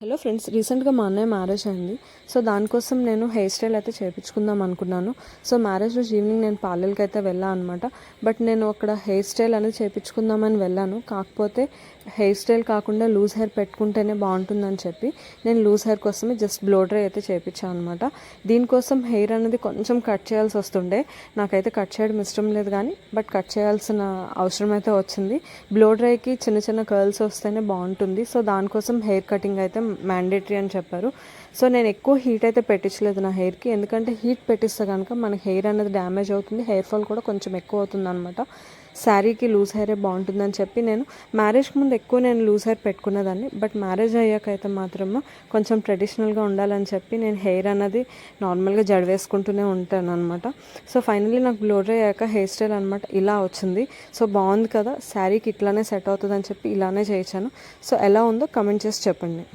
Hello friends, రీసెంట్గా మా అన్నయ్య మ్యారేజ్ అయింది. సో దానికోసం నేను హెయిర్ స్టైల్ అయితే చేయించుకుందాం అనుకున్నాను. సో మ్యారేజ్ రోజు ఈవినింగ్ నేను పార్లర్కి అయితే వెళ్ళాను అనమాట. బట్ నేను అక్కడ హెయిర్ స్టైల్ అనేది చేయించుకుందామని వెళ్ళాను. కాకపోతే హెయిర్ స్టైల్ కాకుండా లూజ్ హెయిర్ పెట్టుకుంటేనే బాగుంటుందని చెప్పి నేను లూజ్ హెయిర్ కోసమే జస్ట్ బ్లో డ్రై అయితే చేయించాను అనమాట. దీనికోసం హెయిర్ అనేది కొంచెం కట్ చేయాల్సి వస్తుండే. నాకైతే కట్ చేయడం ఇష్టం లేదు, కానీ బట్ కట్ చేయాల్సిన అవసరం అయితే వచ్చింది. బ్లో డ్రైకి చిన్న చిన్న కర్ల్స్ వస్తేనే బాగుంటుంది. సో దానికోసం హెయిర్ కటింగ్ అయితే మ్యాండేటరీ అని చెప్పారు. సో నేను ఎక్కువ హీట్ అయితే పెట్టించలేదు నా హెయిర్కి, ఎందుకంటే హీట్ పెట్టిస్తే కనుక మనకి హెయిర్ అనేది డ్యామేజ్ అవుతుంది, హెయిర్ ఫాల్ కూడా కొంచెం ఎక్కువ అవుతుంది అనమాట. శారీకి లూజ్ హెయిరే బాగుంటుందని చెప్పి నేను మ్యారేజ్కి ముందు ఎక్కువ నేను లూజ్ హెయిర్ పెట్టుకునేదాన్ని. బట్ మ్యారేజ్ అయ్యాక అయితే మాత్రము కొంచెం ట్రెడిషనల్గా ఉండాలని చెప్పి నేను హెయిర్ అనేది నార్మల్గా జడ వేసుకుంటూనే ఉంటాను అనమాట. సో ఫైనల్లీ నాకు బ్లో డ్రై అయ్యాక హెయిర్ స్టైల్ అనమాట ఇలా వచ్చింది. సో బాగుంది కదా, శారీకి ఇట్లానే సెట్ అవుతుందని చెప్పి ఇలానే చేయించాను. సో ఎలా ఉందో కమెంట్ చేసి చెప్పండి.